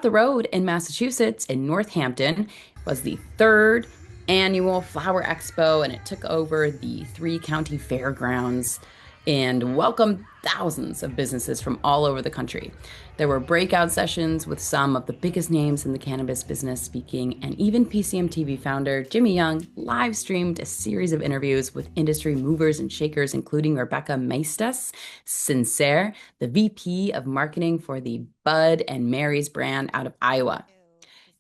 up the road in Massachusetts, in Northampton, was the third annual Flower Expo, and it took over the three-county fairgrounds and welcomed thousands of businesses from all over the country. There were breakout sessions with some of the biggest names in the cannabis business speaking, and even PCM TV founder Jimmy Young live streamed a series of interviews with industry movers and shakers, including Rebecca Maestas Sincere, the VP of marketing for the Bud and Mary's brand out of Iowa.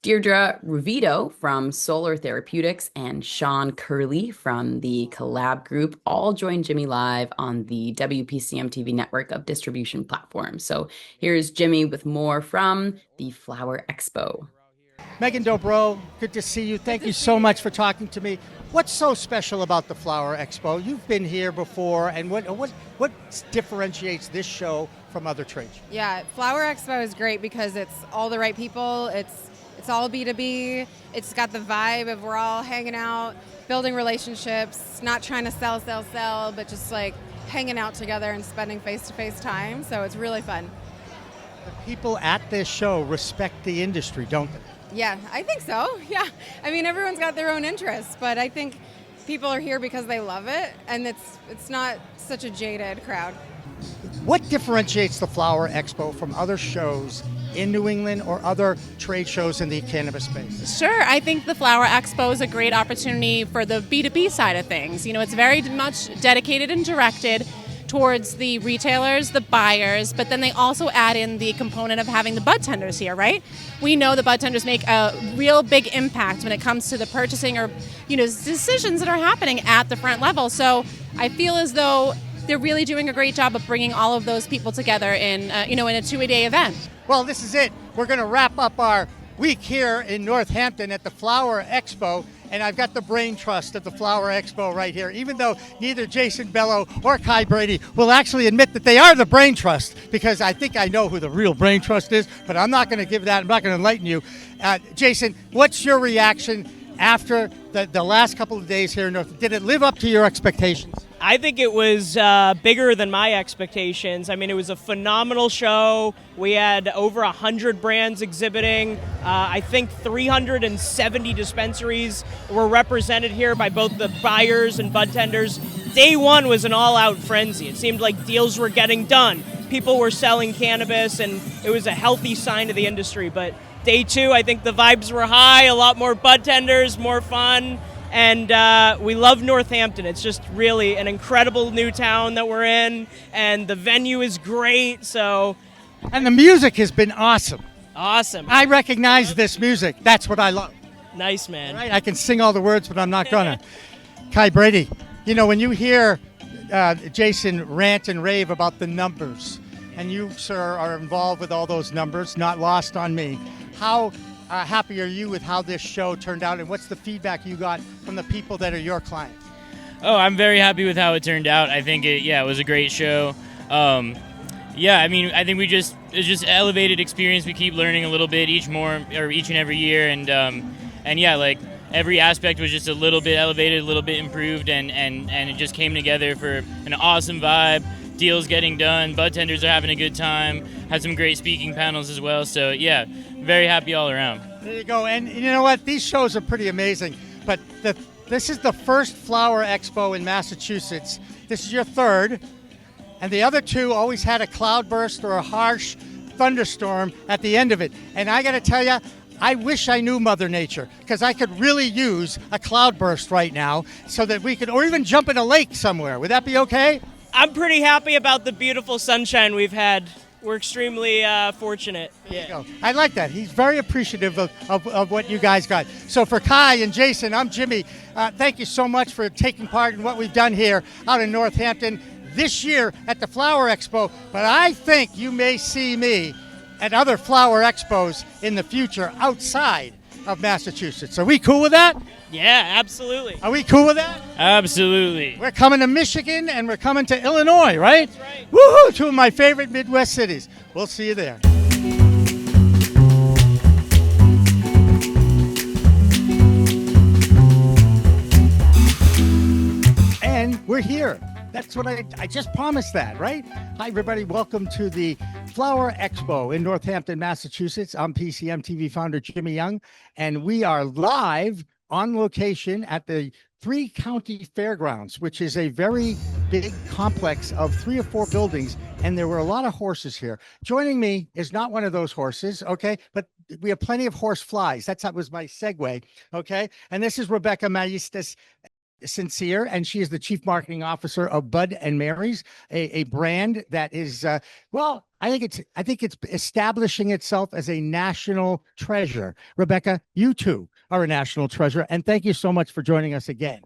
Deirdre Ruvido from Solar Therapeutics and Sean Curley from the Collab Group all joined Jimmy live on the WPCM TV network of distribution platforms. So here's Jimmy with more from the Flower Expo. Megan Dobro, good to see you. Thank you so much for talking to me. What's so special about the Flower Expo? You've been here before, and what differentiates this show from other trade shows? Yeah, Flower Expo is great because it's all the right people. It's all B2B. It's got the vibe of we're all hanging out, building relationships, not trying to sell, but just like hanging out together and spending face-to-face time. So it's really fun. The people at this show respect the industry, don't they? Yeah, I think so. Yeah. I mean, everyone's got their own interests, but I think people are here because they love it, and it's not such a jaded crowd. What differentiates the Flower Expo from other shows in New England or other trade shows in the cannabis space? Sure, I think the Flower Expo is a great opportunity for the B2B side of things. You know, it's very much dedicated and directed towards the retailers, the buyers, but then they also add in the component of having the bud tenders here, right? We know the bud tenders make a real big impact when it comes to the purchasing or, decisions that are happening at the front level. So I feel as though they're really doing a great job of bringing all of those people together in a 2-day event. Well, this is it. We're going to wrap up our week here in Northampton at the Flower Expo, and I've got the brain trust of the Flower Expo right here, even though neither Jason Bello or Kai Brady will actually admit that they are the brain trust, because I think I know who the real brain trust is, but I'm not going to give that. I'm not going to enlighten you. Jason, what's your reaction after the last couple of days here in North? Did it live up to your expectations? I think it was bigger than my expectations. I mean, it was a phenomenal show. We had over 100 brands exhibiting. I think 370 dispensaries were represented here by both the buyers and bud tenders. Day one was an all-out frenzy. It seemed like deals were getting done. People were selling cannabis, and it was a healthy sign of the industry. But day two, I think the vibes were high, a lot more bud tenders, more fun. And we love Northampton. It's just really an incredible new town that we're in, and the venue is great. And the music has been awesome. Awesome. I recognize this music. That's what I love. Nice, man. Right? I can sing all the words, but I'm not gonna. Kai Brady, when you hear Jason rant and rave about the numbers, and you, sir, are involved with all those numbers, not lost on me, how happy are you with how this show turned out, and what's the feedback you got from the people that are your clients? Oh, I'm very happy with how it turned out. I think it was a great show. I think it's just elevated experience. We keep learning a little bit each and every year, and every aspect was just a little bit elevated, a little bit improved, and it just came together for an awesome vibe. Deals getting done, bud tenders are having a good time, had some great speaking panels as well, so yeah, very happy all around. There you go. And you know what, these shows are pretty amazing, but this is the first Flower Expo in Massachusetts. This is your third, and the other two always had a cloudburst or a harsh thunderstorm at the end of it. And I got to tell you, I wish I knew Mother Nature, because I could really use a cloudburst right now so that we could, or even jump in a lake somewhere. Would that be okay? I'm pretty happy about the beautiful sunshine we've had. We're extremely fortunate. There you go. I like that. He's very appreciative of what you guys got. So for Kai and Jason, I'm Jimmy. Thank you so much for taking part in what we've done here out in Northampton this year at the Flower Expo. But I think you may see me at other Flower Expos in the future outside of Massachusetts. Are we cool with that? Yeah, absolutely. Are we cool with that? Absolutely. We're coming to Michigan and we're coming to Illinois, right? That's right. Woohoo! Two of my favorite Midwest cities. We'll see you there. And we're here That's what I just promised that, right? Hi, everybody. Welcome to the Flower Expo in Northampton, Massachusetts. I'm PCM TV founder Jimmy Young, and we are live on location at the Three County Fairgrounds, which is a very big complex of 3 or 4 buildings. And there were a lot of horses here. Joining me is not one of those horses, okay? But we have plenty of horse flies. That was my segue, okay? And this is Rebecca Maestas Sincere, and she is the Chief Marketing Officer of Bud and Mary's, a brand that is, well, I think it's establishing itself as a national treasure. Rebecca, you too are a national treasure, and thank you so much for joining us again.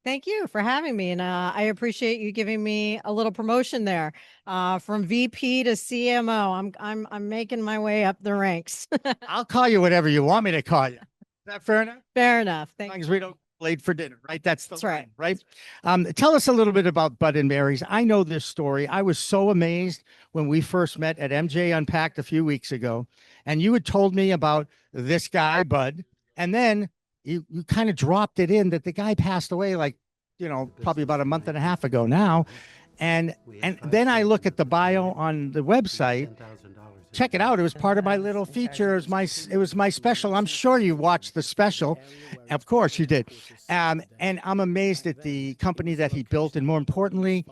Thank you for having me, and I appreciate you giving me a little promotion there, from VP to CMO. I'm making my way up the ranks. I'll call you whatever you want me to call you. Is that fair enough? Fair enough. As long as we don't late for dinner, right? That's right. Right. Tell us a little bit about Bud and Mary's. I know this story. I was so amazed when we first met at MJ Unpacked a few weeks ago, and you had told me about this guy, Bud, and then you kind of dropped it in that the guy passed away, like, probably about a month and a half ago now. And then I look at the bio on the website. Check it out. It was part of my little feature. It was my special. I'm sure you watched the special. Of course you did. And I'm amazed at the company that he built, and more importantly,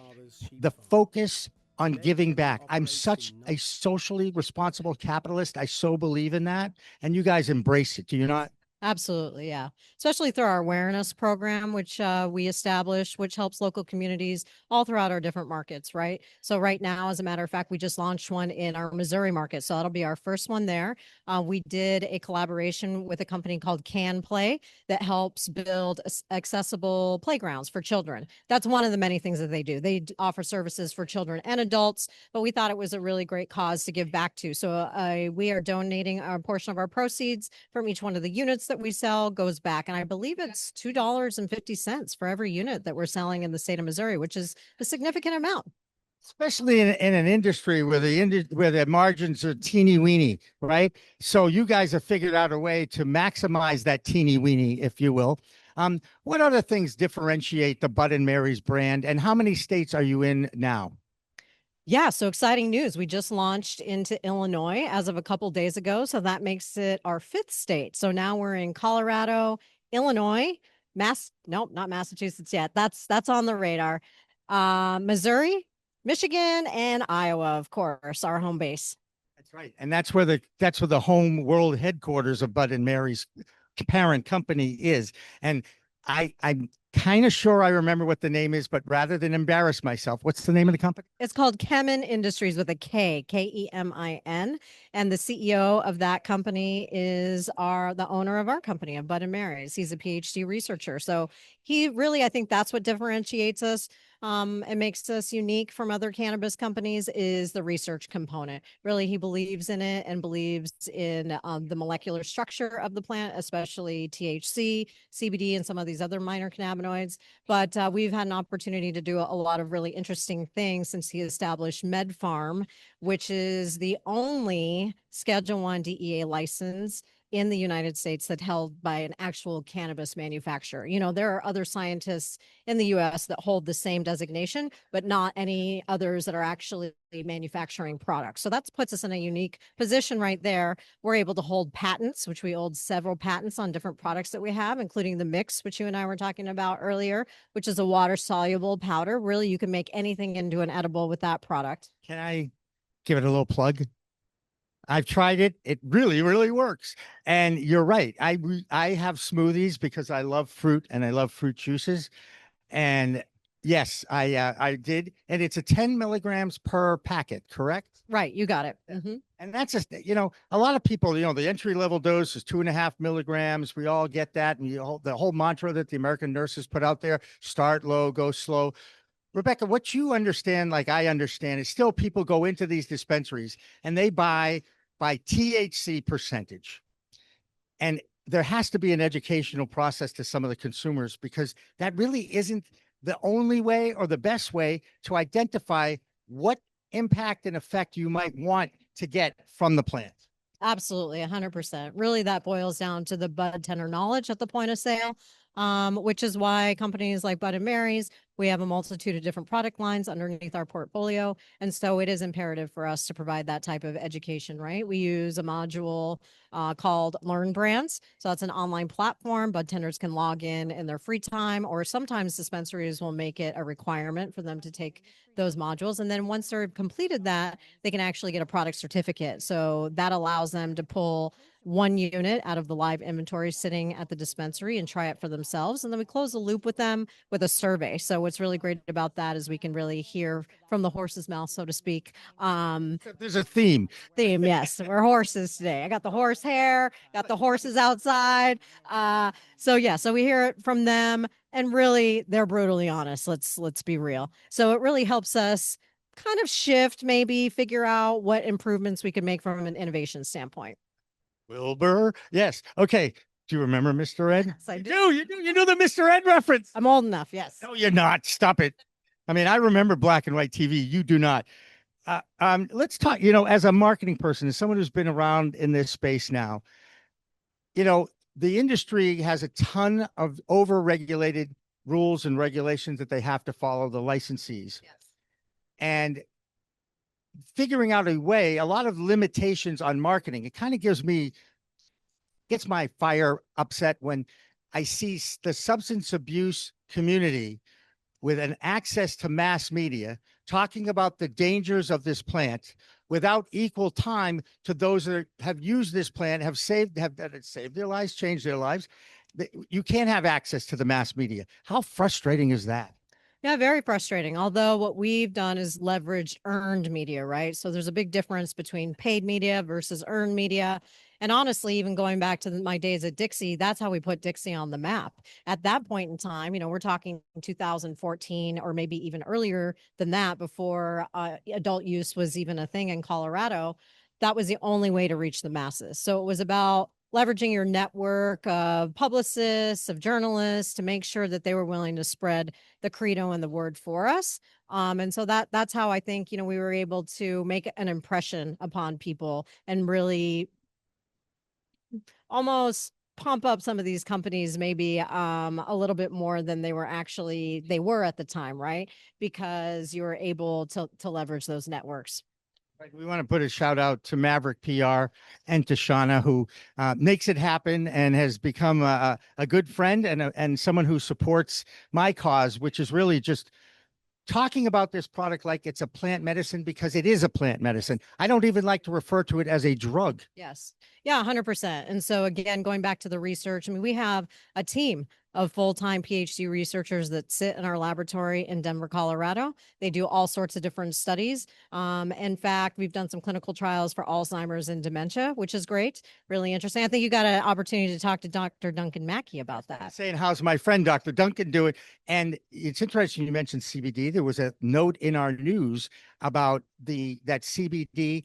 the focus on giving back. I'm such a socially responsible capitalist. I so believe in that. And you guys embrace it, do you not? Absolutely, yeah. Especially through our awareness program, which we established, which helps local communities all throughout our different markets, right? So right now, as a matter of fact, we just launched one in our Missouri market. So that'll be our first one there. We did a collaboration with a company called Can Play that helps build accessible playgrounds for children. That's one of the many things that they do. They offer services for children and adults, but we thought it was a really great cause to give back to. So we are donating a portion of our proceeds from each one of the units that we sell goes back. And I believe it's $2.50 for every unit that we're selling in the state of Missouri, which is a significant amount. Especially in an industry where the margins are teeny weeny, right? So you guys have figured out a way to maximize that teeny weeny, if you will. What other things differentiate the Bud and Mary's brand, and how many states are you in now? Yeah, so exciting news. We just launched into Illinois as of a couple days ago. So that makes it our 5th state. So now we're in Colorado, Illinois, nope, not Massachusetts yet. That's on the radar. Missouri, Michigan, and Iowa, of course, our home base. That's right. And that's where the home world headquarters of Bud and Mary's parent company is. And I'm kind of sure I remember what the name is, but rather than embarrass myself, what's the name of the company? It's called Kemin Industries with a K, Kemin. And the CEO of that company is the owner of our company, of Bud and Mary's. He's a PhD researcher. So he really, I think that's what differentiates us. And makes us unique from other cannabis companies is the research component. Really, he believes in it and believes in the molecular structure of the plant, especially THC, CBD, and some of these other minor cannabinoids. But we've had an opportunity to do a lot of really interesting things since he established MedFarm, which is the only Schedule I DEA license in the United States that held by an actual cannabis manufacturer. There are other scientists in the US that hold the same designation, but not any others that are actually manufacturing products. So that puts us in a unique position right there. We're able to hold patents, which we hold several patents on different products that we have, including the mix, which you and I were talking about earlier, which is a water soluble powder. Really, you can make anything into an edible with that product. Can I give it a little plug? I've tried it. It really, really works. And you're right. I have smoothies because I love fruit and I love fruit juices. And yes, I did. And it's a 10 milligrams per packet, correct? Right. You got it. Mm-hmm. And that's just, a lot of people, the entry level dose is 2.5 milligrams. We all get that. And the whole mantra that the American nurses put out there, start low, go slow. Rebecca, what you understand, like I understand, is still people go into these dispensaries and they buy by THC percentage. And there has to be an educational process to some of the consumers, because that really isn't the only way or the best way to identify what impact and effect you might want to get from the plant. Absolutely, 100%. Really, that boils down to the bud tender knowledge at the point of sale, which is why companies like Bud and Mary's, We have a multitude of different product lines underneath our portfolio. And so it is imperative for us to provide that type of education, right? We use a module called Learn Brands. So that's an online platform. Bud tenders can log in their free time, or sometimes dispensaries will make it a requirement for them to take those modules. And then once they've completed that, they can actually get a product certificate. So that allows them to pull one unit out of the live inventory sitting at the dispensary and try it for themselves. And then we close the loop with them with a survey. So what's really great about that is we can really hear from the horse's mouth, so to speak. There's a theme. Yes. We're horses today. I got the horse hair, got the horses outside. So we hear it from them, and really they're brutally honest. Let's be real. So it really helps us kind of shift, maybe figure out what improvements we can make from an innovation standpoint. Wilbur. Yes. Okay. Do you remember Mr. Ed? Yes, I do. You do. You know the Mr. Ed reference. I'm old enough. Yes. No, you're not. Stop it. I mean, I remember black and white TV. You do not. Let's talk, as a marketing person, as someone who's been around in this space now, the industry has a ton of over-regulated rules and regulations that they have to follow, the licensees. Yes. And figuring out a way, a lot of limitations on marketing. It kind of gets my fire upset when I see the substance abuse community with an access to mass media talking about the dangers of this plant without equal time to those that have used this plant, have saved their lives, changed their lives. You can't have access to the mass media. How frustrating is that? Yeah, very frustrating. Although what we've done is leverage earned media, right? So there's a big difference between paid media versus earned media. And honestly, even going back to my days at Dixie, that's how we put Dixie on the map. At that point in time, we're talking 2014 or maybe even earlier than that, before adult use was even a thing in Colorado. That was the only way to reach the masses. So it was about leveraging your network of publicists, of journalists, to make sure that they were willing to spread the credo and the word for us. And so that's how I think, we were able to make an impression upon people and really almost pump up some of these companies, maybe a little bit more than they were at the time, right? Because you were able to leverage those networks. We want to put a shout out to Maverick PR and to Shauna, who makes it happen and has become a good friend and someone who supports my cause, which is really just talking about this product like it's a plant medicine, because it is a plant medicine. I don't even like to refer to it as a drug. Yes. Yeah, 100%. And so again, going back to the research, we have a team of full-time PhD researchers that sit in our laboratory in Denver, Colorado. They do all sorts of different studies. In fact, we've done some clinical trials for Alzheimer's and dementia, which is great. Really interesting. I think you got an opportunity to talk to Dr. Duncan Mackey about that. Saying, how's my friend Dr. Duncan doing? And it's interesting you mentioned CBD. There was a note in our news about that CBD.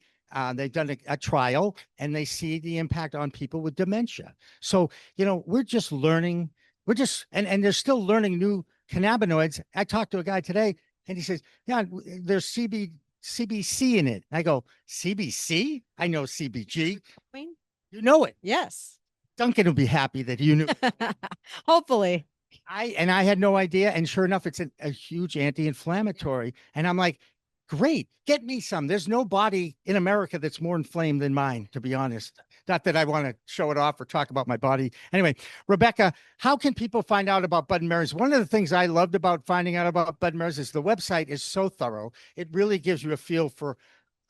They've done a trial and they see the impact on people with dementia. So, we're just learning. And they're still learning new cannabinoids. I talked to a guy today and he says, yeah, there's CBC in it. I go, CBC? I know CBG. You know it. Yes. Duncan will be happy that you knew. Hopefully. I had no idea. And sure enough, it's a huge anti-inflammatory. And I'm like, great, get me some. There's no body in America that's more inflamed than mine, to be honest. Not that I want to show it off or talk about my body. Anyway, Rebecca, how can people find out about Bud & Mary's? One of the things I loved about finding out about Bud & Mary's is the website is so thorough. It really gives you a feel for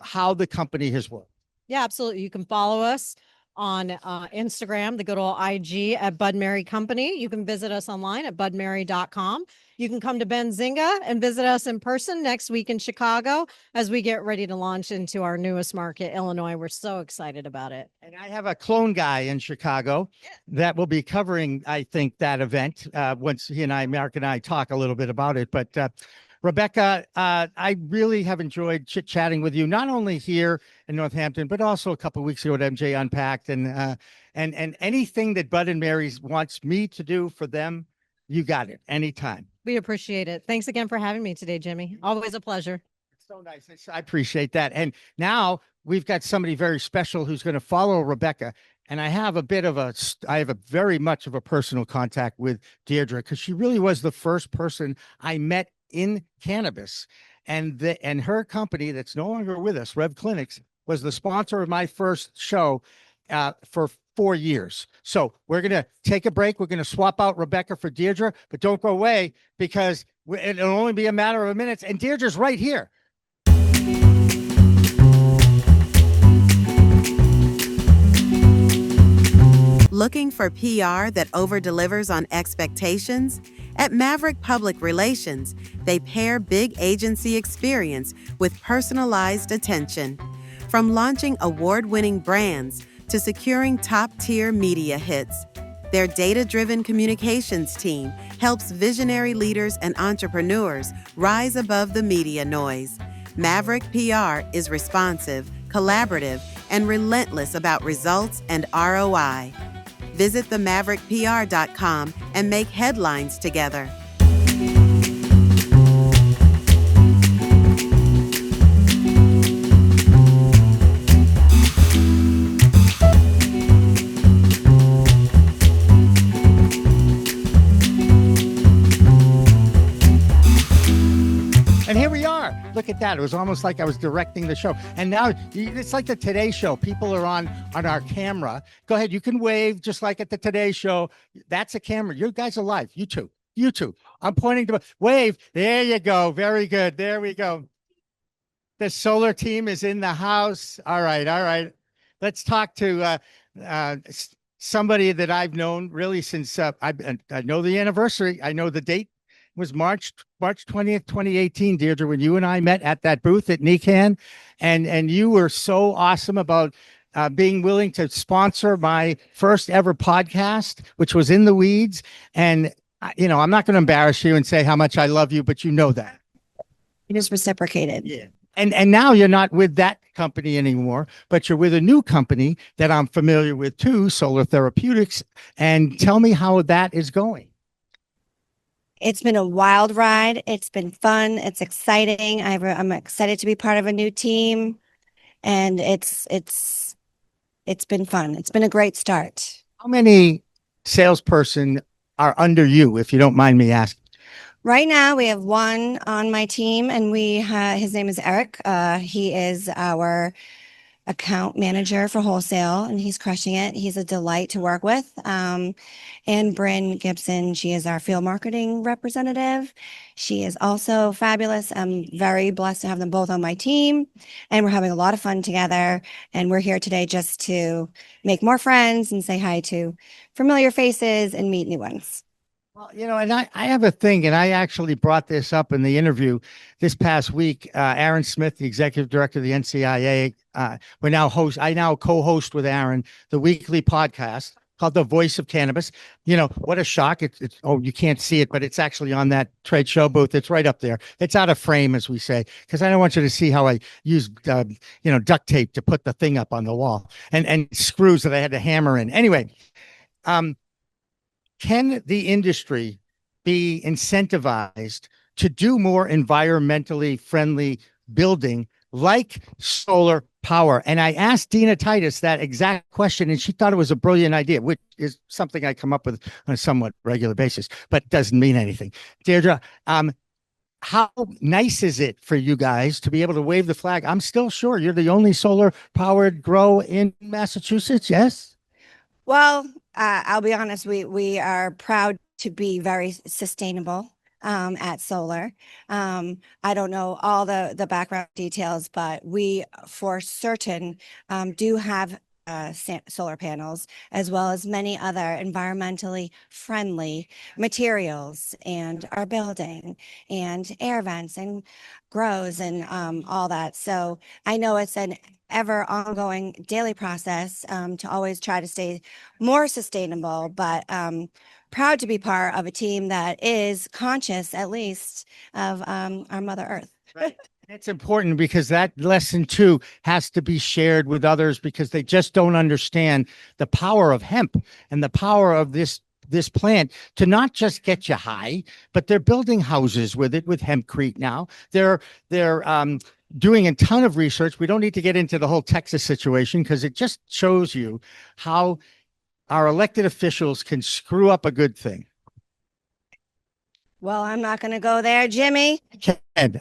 how the company has worked. Yeah, absolutely. You can follow us on Instagram, the good old IG at Bud Mary Company. You can visit us online at budmary.com. You can come to Benzinga and visit us in person next week in Chicago as we get ready to launch into our newest market, Illinois. We're so excited about it. And I have a clone guy in Chicago that will be covering, I think, that event once Mark and I talk a little bit about it. But Rebecca, I really have enjoyed chit-chatting with you, not only here in Northampton, but also a couple of weeks ago at MJ Unpacked. And anything that Bud & Mary's wants me to do for them, you got it anytime. We appreciate it. Thanks again for having me today, Jimmy. Always a pleasure. It's so nice. I appreciate that. And now we've got somebody very special who's going to follow Rebecca. And I have very much of a personal contact with Deirdre, because she really was the first person I met in cannabis. And her company that's no longer with us, Rev Clinics, was the sponsor of my first show for 4 years. So we're going to take a break. We're going to swap out Rebecca for Deirdre, but don't go away because it'll only be a matter of minutes. And Deirdre's right here. Looking for PR that over-delivers on expectations? At Maverick Public Relations, they pair big agency experience with personalized attention. From launching award-winning brands to securing top-tier media hits, their data-driven communications team helps visionary leaders and entrepreneurs rise above the media noise. Maverick PR is responsive, collaborative, and relentless about results and ROI. Visit themaverickpr.com and make headlines together. And here we are. Look at that. It was almost like I was directing the show. And now it's like the Today Show. People are on our camera. Go ahead. You can wave just like at the Today Show. That's a camera. You guys are live. You two. I'm pointing to wave. There you go. Very good. There we go. The solar team is in the house. All right. Let's talk to somebody that I've known really since I know the anniversary. I know the date was March 20th, 2018, Deirdre, when you and I met at that booth at NECAN, and you were so awesome about being willing to sponsor my first ever podcast, which was In the Weeds. And, I'm not going to embarrass you and say how much I love you, but you know that. It is reciprocated. Yeah. And now you're not with that company anymore, but you're with a new company that I'm familiar with too, Solar Therapeutics. And tell me how that is going. It's been a wild ride. It's been fun. It's exciting. I'm excited to be part of a new team, and it's been fun. It's been a great start. How many salesperson are under you, if you don't mind me asking? Right now, we have one on my team, and his name is Eric. He is our account manager for wholesale, and he's crushing it. He's a delight to work with. And Bryn Gibson, she is our field marketing representative. She is also fabulous. I'm very blessed to have them both on my team, and we're having a lot of fun together. And we're here today just to make more friends and say hi to familiar faces and meet new ones. Well, and I have a thing, and I actually brought this up in the interview this past week. Aaron Smith, the executive director of the NCIA, I now co-host with Aaron the weekly podcast called The Voice of Cannabis. What a shock. It's you can't see it, but it's actually on that trade show booth. It's right up there. It's out of frame, as we say, because I don't want you to see how I use, duct tape to put the thing up on the wall and screws that I had to hammer in. Anyway, can the industry be incentivized to do more environmentally friendly building like solar power? And I asked Dina Titus that exact question, and she thought it was a brilliant idea, which is something I come up with on a somewhat regular basis, but doesn't mean anything. Deirdre, how nice is it for you guys to be able to wave the flag? I'm still sure you're the only solar powered grow in Massachusetts. Yes. Well, I'll be honest, we are proud to be very sustainable at Solar. I don't know all the background details, but we for certain do have solar panels, as well as many other environmentally friendly materials, and our building and air vents and grows and all that. So I know it's an ever ongoing daily process to always try to stay more sustainable, but proud to be part of a team that is conscious, at least, of our Mother Earth. Right. It's important because that lesson too has to be shared with others, because they just don't understand the power of hemp and the power of this plant to not just get you high, but they're building houses with it, with hempcrete now. They're doing a ton of research. We don't need to get into the whole Texas situation, because it just shows you how our elected officials can screw up a good thing. Well, I'm not going to go there, Jimmy.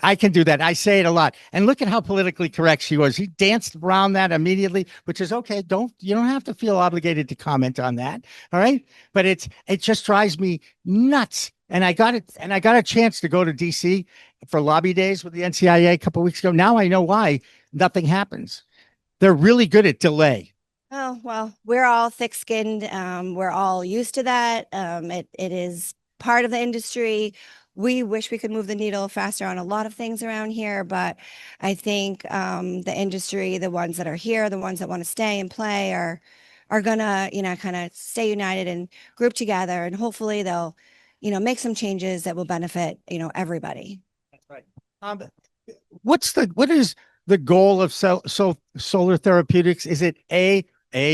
I can do that. I say it a lot. And look at how politically correct she was. He danced around that immediately, which is okay. You don't have to feel obligated to comment on that. All right. But it just drives me nuts. And I got a chance to go to DC for lobby days with the NCIA a couple of weeks ago. Now I know why nothing happens. They're really good at delay. Oh, well, we're all thick-skinned. We're all used to that. It is part of the industry. We wish we could move the needle faster on a lot of things around here, but I think the industry, the ones that are here, the ones that want to stay and play are gonna, kind of stay united and group together, and hopefully they'll, make some changes that will benefit, everybody. That's right. What is the goal of Solar Therapeutics? Is it A,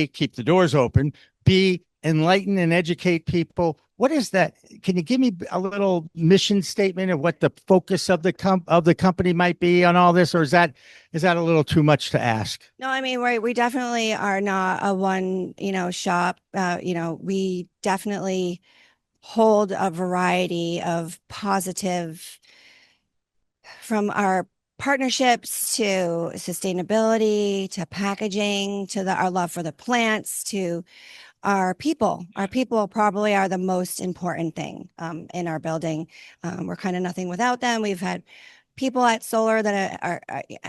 keep the doors open, B, enlighten and educate people? What is that? Can you give me a little mission statement of what the focus of the company might be on all this, or is that a little too much to ask? No, I mean, we definitely are not a one, shop. We definitely hold a variety of positive, from our partnerships to sustainability to packaging to our love for the plants to our people. Our people probably are the most important thing in our building. We're kind of nothing without them. We've had people at Solar that are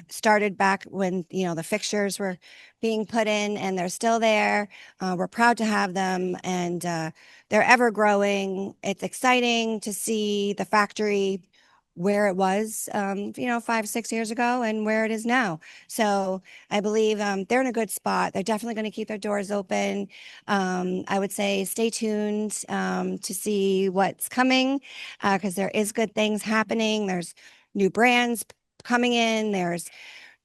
started back when the fixtures were being put in, and they're still there. We're proud to have them, and they're ever growing. It's exciting to see the factory where it was, 5-6 years ago and where it is now. So I believe they're in a good spot. They're definitely going to keep their doors open. I would say stay tuned to see what's coming, because there is good things happening. There's new brands coming in. There's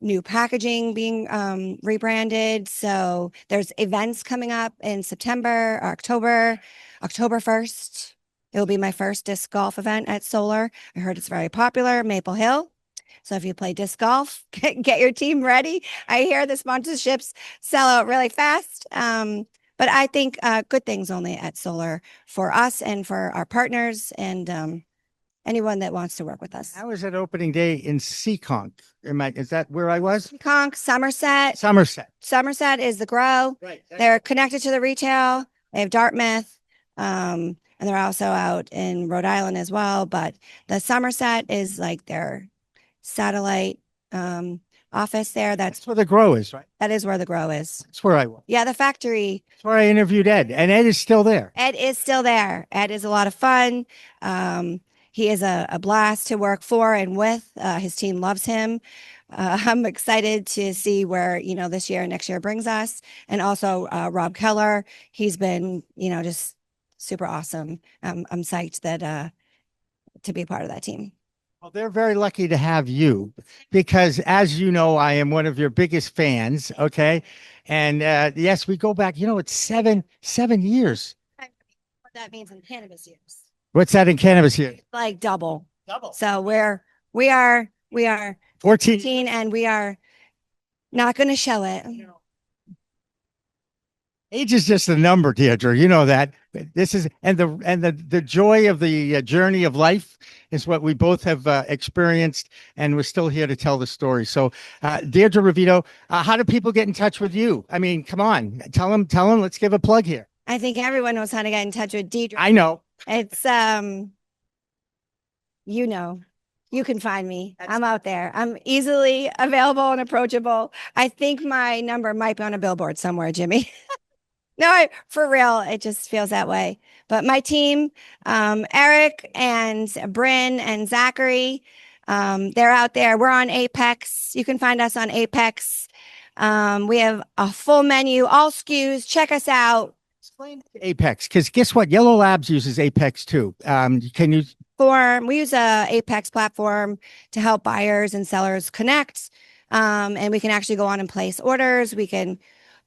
new packaging being rebranded. So there's events coming up in September or October 1st. It will be my first disc golf event at Solar. I heard it's very popular, Maple Hill. So if you play disc golf, get your team ready. I hear the sponsorships sell out really fast. But I think good things only at Solar for us and for our partners and anyone that wants to work with us. I was at opening day in Seekonk. Is that where I was? Seekonk, Somerset. Somerset is the grow. Right. They're connected to the retail. They have Dartmouth. And they're also out in Rhode Island as well. But the Somerset is like their satellite office there. That's where the grow is, right? That is where the grow is. That's where I was. Yeah, the factory. That's where I interviewed Ed, and Ed is still there. Ed is still there. Ed is a lot of fun. He is a blast to work for and with. His team loves him. I'm excited to see where, this year and next year brings us. And also Rob Keller. He's been, just super awesome. I'm psyched that to be a part of that team. Well, they're very lucky to have you because, as you know, I am one of your biggest fans. Okay, and yes, we go back. It's seven years. What that means in cannabis years. What's that in cannabis years? Like double. So we are 14, and we are not going to show it. Age is just a number, Deirdre. You know that. This is the joy of the journey of life is what we both have experienced, and we're still here to tell the story. So, Deirdre Ruvido, how do people get in touch with you? I mean, come on, tell them. Let's give a plug here. I think everyone knows how to get in touch with Deirdre. I know. It's you can find me. I'm out there. I'm easily available and approachable. I think my number might be on a billboard somewhere, Jimmy. No, for real, it just feels that way. But my team, Eric and Bryn and Zachary, they're out there. We're on Apex. You can find us on Apex. We have a full menu, all SKUs. Check us out. Explain Apex, because guess what? Yellow Labs uses Apex too. Can you? We use a Apex platform to help buyers and sellers connect. And we can actually go on and place orders. We can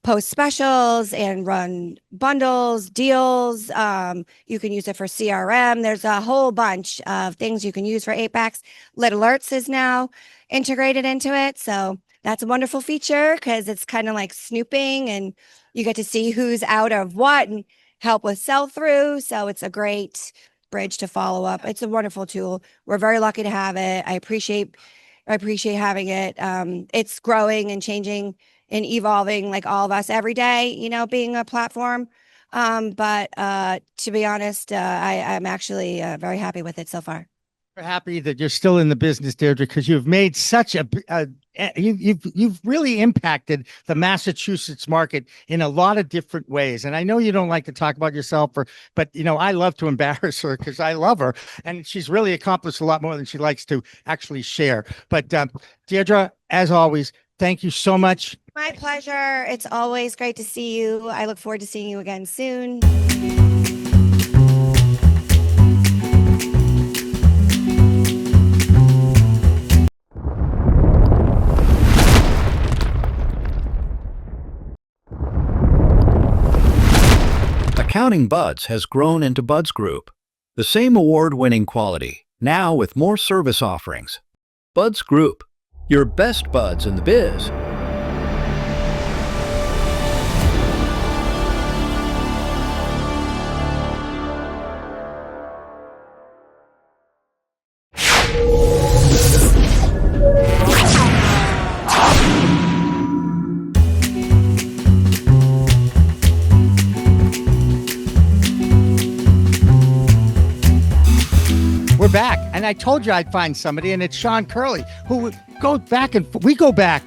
post specials and run bundles, deals. You can use it for CRM. There's a whole bunch of things you can use for Apex. Lit Alerts is now integrated into it. So that's a wonderful feature because it's kind of like snooping and you get to see who's out of what and help with sell through. So it's a great bridge to follow up. It's a wonderful tool. We're very lucky to have it. I appreciate having it. It's growing and changing and evolving like all of us every day, being a platform. But to be honest, I'm actually very happy with it so far. We're happy that you're still in the business, Deirdre, because you've made such you've really impacted the Massachusetts market in a lot of different ways. And I know you don't like to talk about yourself, but I love to embarrass her because I love her, and she's really accomplished a lot more than she likes to actually share. But Deirdre, as always, thank you so much. My pleasure. It's always great to see you. I look forward to seeing you again soon. Counting Buds has grown into Buds Group, the same award-winning quality, now with more service offerings. Buds Group, your best buds in the biz. We're back, and I told you I'd find somebody, and it's Sean Curley, who we go back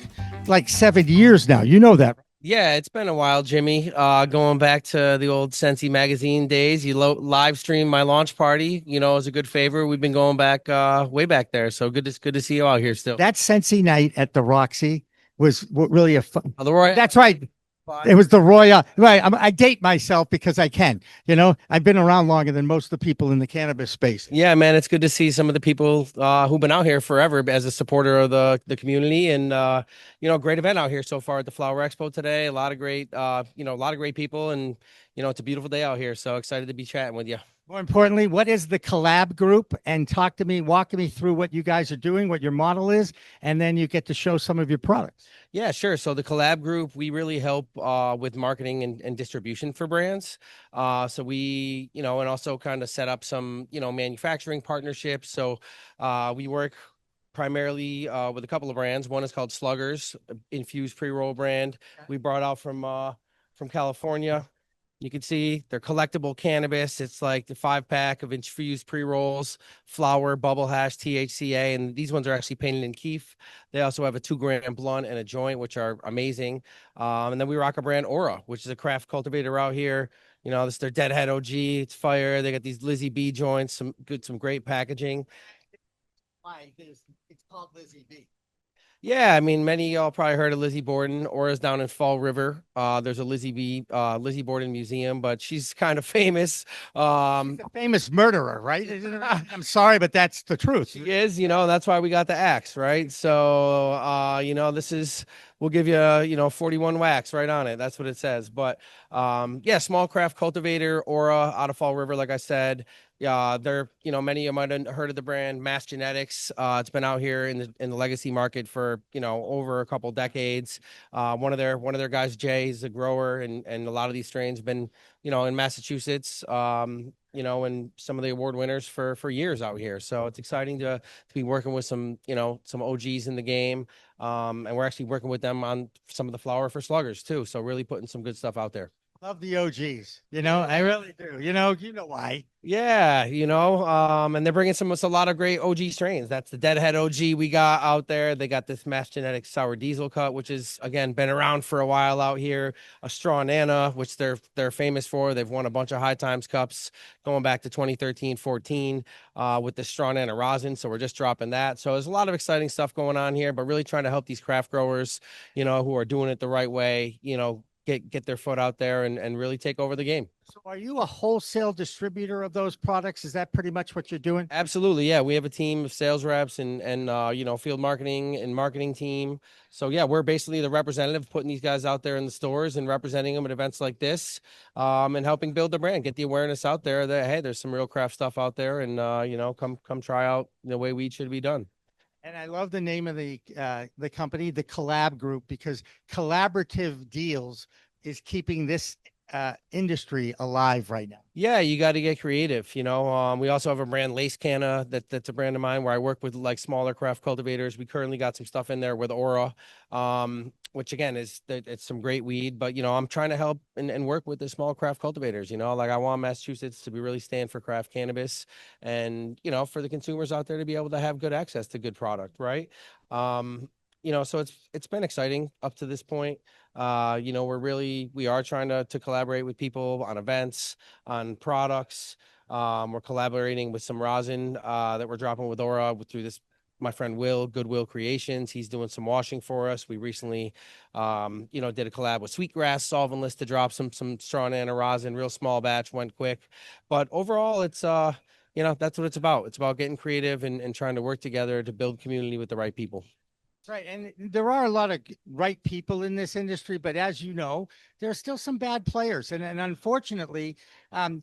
like 7 years now. You know that. Yeah, it's been a while, Jimmy. Going back to the old Scentsy magazine days, you live streamed my launch party. As a good favor. We've been going back way back there, so good to see you out here still. That Scentsy night at the Roxy was really a fun. The Royal. That's right. It was the Royal. Right. I date myself because I can. I've been around longer than most of the people in the cannabis space. Yeah, man, it's good to see some of the people who've been out here forever as a supporter of the community, and great event out here so far at the Flower Expo today. A lot of great, a lot of great people, and it's a beautiful day out here. So excited to be chatting with you. More importantly, what is the Collab Group? And walk me through what you guys are doing, what your model is, and then you get to show some of your products. Yeah, sure. So the Collab Group, we really help with marketing and distribution for brands. So we, and also kind of set up some, manufacturing partnerships. So we work primarily with a couple of brands. One is called Sluggers, infused pre-roll brand. We brought out from California. You can see they're collectible cannabis. It's like the 5-pack of infused pre-rolls, flower, bubble hash, THCA, and these ones are actually painted in keef. They also have a 2-gram blunt and a joint, which are amazing. And then we rock a brand Aura, which is a craft cultivator out here. This is their Deadhead OG. It's fire. They got these Lizzie B joints, some great packaging. It's called Lizzie B. Yeah, I mean, many of y'all probably heard of Lizzie Borden. Aura's down in Fall River. There's a Lizzie Borden museum, but she's kind of famous. She's a famous murderer, right? I'm sorry, but that's the truth. She is, that's why we got the axe, right? So, we'll give you, 41 wax right on it. That's what it says. But, small craft cultivator, Aura, out of Fall River, like I said. Yeah, they're, many of you might have heard of the brand Mass Genetics. It's been out here in the legacy market for, over a couple decades. One of their guys, Jay, is a grower, and a lot of these strains have been, in Massachusetts, and some of the award winners for years out here. So it's exciting to be working with some OGs in the game. And we're actually working with them on some of the flower for sluggers too. So really putting some good stuff out there. Love the OGs. I really do. You know why. Yeah, and they're bringing a lot of great OG strains. That's the Deadhead OG we got out there. They got this Mass Genetics Sour Diesel cut, which is, again, been around for a while out here. A Straw Nana, which they're famous for. They've won a bunch of High Times Cups going back to 2013-14 with the Straw Nana rosin. So we're just dropping that. So there's a lot of exciting stuff going on here, but really trying to help these craft growers, who are doing it the right way, get their foot out there and really take over the game. So are you a wholesale distributor of those products? Is that pretty much what you're doing? Absolutely. Yeah. We have a team of sales reps and field marketing and marketing team. So yeah, we're basically the representative putting these guys out there in the stores and representing them at events like this, and helping build the brand, get the awareness out there that, hey, there's some real craft stuff out there, and, come try out the way weed should be done. And I love the name of the company, the Collab Group, because collaborative deals is keeping this industry alive right now? Yeah, you got to get creative. We also have a brand, Lace Canna, that's a brand of mine where I work with like smaller craft cultivators. We currently got some stuff in there with Aura, which again it's some great weed. But I'm trying to help and work with the small craft cultivators. Like I want Massachusetts to be really stand for craft cannabis, and for the consumers out there to be able to have good access to good product, right? So it's been exciting up to this point. We are trying to collaborate with people on events, on products. We're collaborating with some rosin that we're dropping with Aura through this. My friend Goodwill Creations, he's doing some washing for us. We recently, did a collab with Sweetgrass Solventless to drop some straw nano rosin, real small batch, went quick. But overall, it's that's what it's about. It's about getting creative and trying to work together to build community with the right people. Right. And there are a lot of right people in this industry, but as you know, there are still some bad players. And unfortunately, that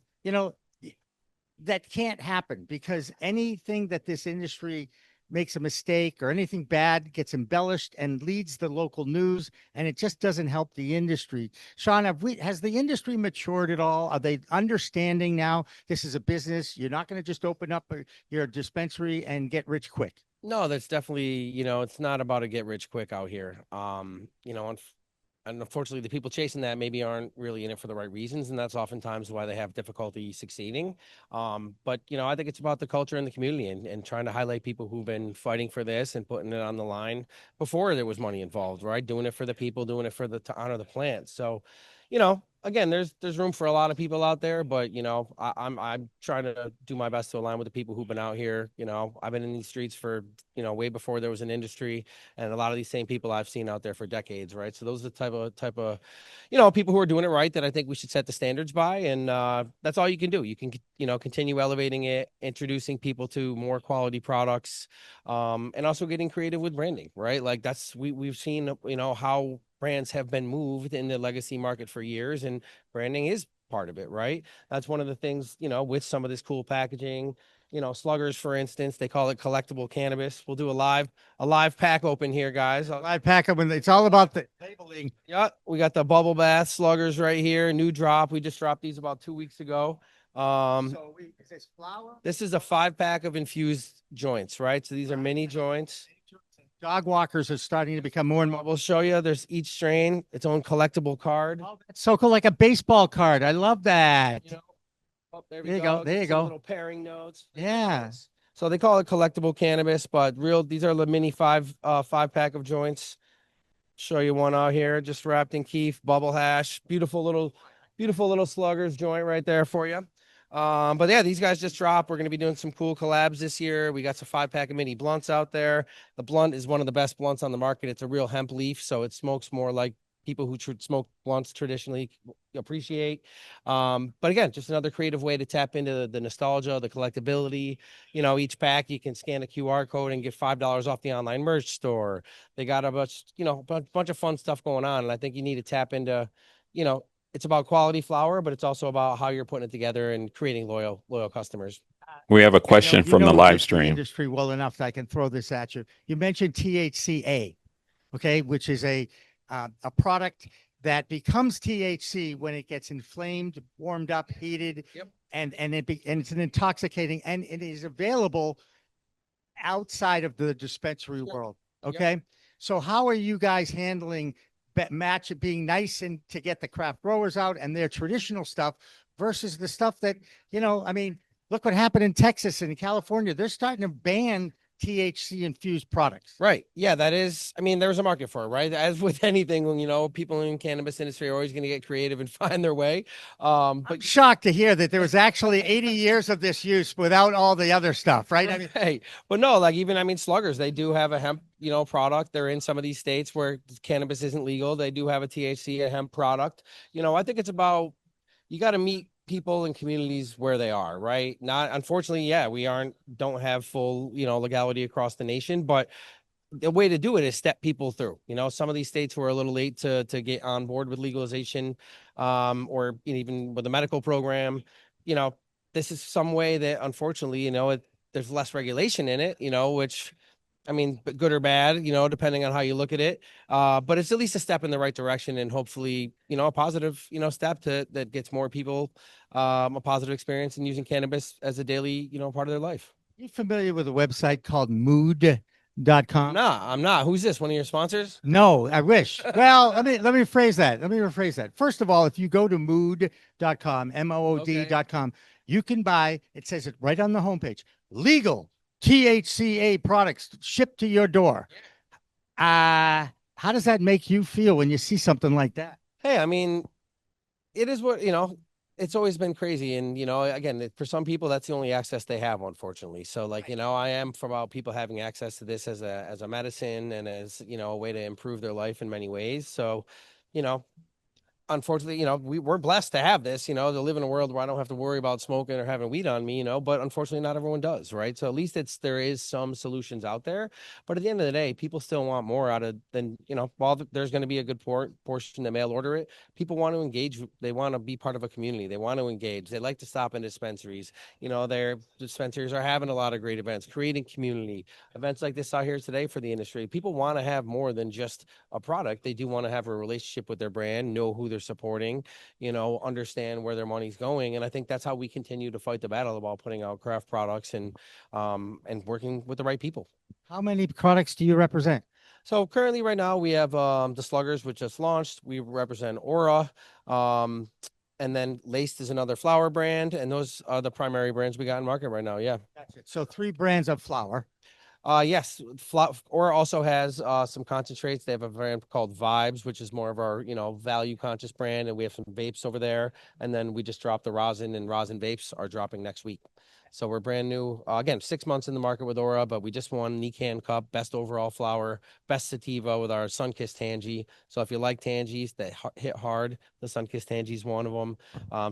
can't happen because anything that this industry makes a mistake or anything bad gets embellished and leads the local news, and it just doesn't help the industry. Sean, has the industry matured at all? Are they understanding now this is a business? You're not going to just open up your dispensary and get rich quick. No, that's definitely, it's not about a get rich quick out here. And unfortunately, the people chasing that maybe aren't really in it for the right reasons, and that's oftentimes why they have difficulty succeeding. But I think it's about the culture in the community and trying to highlight people who've been fighting for this and putting it on the line before there was money involved, right? Doing it for the people, doing it to honor the plant. So, again, there's room for a lot of people out there, but I'm trying to do my best to align with the people who've been out here. I've been in these streets for way before there was an industry, and a lot of these same people I've seen out there for decades, right? So those are the type of people who are doing it right that I think we should set the standards by, and that's all you can do. You can continue elevating it, introducing people to more quality products, and also getting creative with branding, right? Like we've seen how brands have been moved in the legacy market for years, and branding is part of it, right? That's one of the things, with some of this cool packaging, Sluggers, for instance, they call it collectible cannabis. We'll do a live pack open here, guys. Live pack open. It's all about the labeling. Yeah, we got the bubble bath Sluggers right here. New drop. We just dropped these about 2 weeks ago. Is this flower? This is a 5-pack of infused joints, right? So these are mini joints. Dog walkers are starting to become more and more. We'll show you. There's each strain its own collectible card. Oh, that's so cool, like a baseball card. I love that. There you go. There you go. Little pairing notes. Yeah. So they call it collectible cannabis, but these are the mini 5-pack of joints. Show you one out here, just wrapped in keef, bubble hash, beautiful little Sluggers joint right there for you. But yeah, these guys just dropped. We're going to be doing some cool collabs this year. We got some 5-pack of mini blunts out there. The blunt is one of the best blunts on the market. It's a real hemp leaf, so it smokes more like people who smoke blunts traditionally appreciate. But again, just another creative way to tap into the nostalgia, the collectability. Each pack you can scan a QR code and get $5 off the online merch store. They got a bunch of fun stuff going on, and I think you need to tap into, it's about quality flower, but it's also about how you're putting it together and creating loyal customers. We have a question from the live the stream. Industry well enough that I can throw this at you. You mentioned THCA, okay, which is a product that becomes THC when it gets inflamed, warmed up, heated, Yep. and it's an intoxicating, and it is available outside of the dispensary world. Okay, so how are you guys handling being nice and to get the craft growers out and their traditional stuff versus the stuff that look what happened in Texas and in California. They're starting to ban THC infused products. Right. Yeah, that is, there's a market for it, right? As with anything, when people in cannabis industry are always going to get creative and find their way. But I'm shocked to hear that there was actually 80 years of this use without all the other stuff, right? Hey, but no, even Sluggers, they do have a hemp, product. They're in some of these states where cannabis isn't legal. They do have a THC, a hemp product. I think it's about, you got to meet people and communities where they are, right? Unfortunately, we don't have full, legality across the nation, but the way to do it is step people through. Some of these states were a little late to get on board with legalization, or even with the medical program. This is some way that unfortunately, there's less regulation in it, which I mean, good or bad, depending on how you look at it. But it's at least a step in the right direction, and hopefully, a positive, step that gets more people a positive experience in using cannabis as a daily, part of their life. You familiar with a website called mood.com? I'm not. Who's this? One of your sponsors? No, I wish. Well, let me rephrase that. Let me rephrase that. First of all, if you go to mood.com, mood.com, you can buy, it says it right on the homepage, legal THCA products shipped to your door. How does that make you feel when you see something like that? Hey, I mean, it is what, it's always been crazy. And, again, for some people, that's the only access they have, unfortunately. So like, I am for about people having access to this as a medicine and as, a way to improve their life in many ways. So, unfortunately, we're blessed to have this, to live in a world where I don't have to worry about smoking or having weed on me, but unfortunately not everyone does, right? So at least there is some solutions out there. But at the end of the day, people still want more out of than, while there's going to be a good portion that mail order it, people want to engage. They want to be part of a community. They want to engage. They like to stop in dispensaries. Their dispensaries are having a lot of great events, creating community events like this out here today for the industry. People want to have more than just a product. They do want to have a relationship with their brand, know who they're supporting, understand where their money's going. And I think that's how we continue to fight the battle about putting out craft products and working with the right people. How many products do you represent? So currently right now we have the Sluggers, which just launched. We represent Aura. And then Laced is another flower brand. And those are the primary brands we got in market right now. Yeah. Gotcha. So 3 brands of flower. Yes, Aura also has some concentrates. They have a brand called Vibes, which is more of our, value conscious brand, and we have some vapes over there. And then we just dropped the rosin, and rosin vapes are dropping next week. So we're brand new. Again, 6 months in the market with Aura, but we just won Nican Cup, best overall flower, best sativa with our Sunkissed Tangie. So if you like Tangies that hit hard, the Sunkissed Tangie is one of them.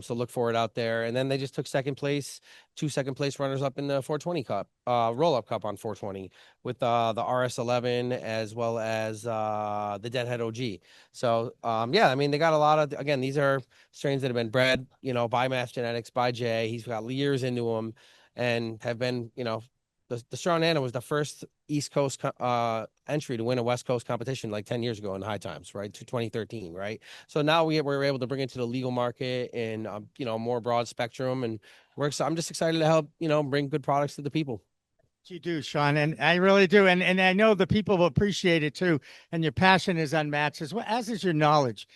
So look for it out there. And then they just took second place, 2 second place runners up in the 420 Cup, roll up cup on 420 with the RS11 as well as the Deadhead OG. So yeah, I mean, they got a lot of, again, these are strains that have been bred, by Mass Genetics, by Jay. He's got years into them and have been, the Strong Nano was the first East Coast entry to win a West Coast competition like 10 years ago in High Times, right? To 2013, right? So now we're able to bring it to the legal market and, more broad spectrum. And I'm just excited to help, bring good products to the people. You do, Sean, and I really do. And I know the people will appreciate it too. And your passion is unmatched as well, as is your knowledge.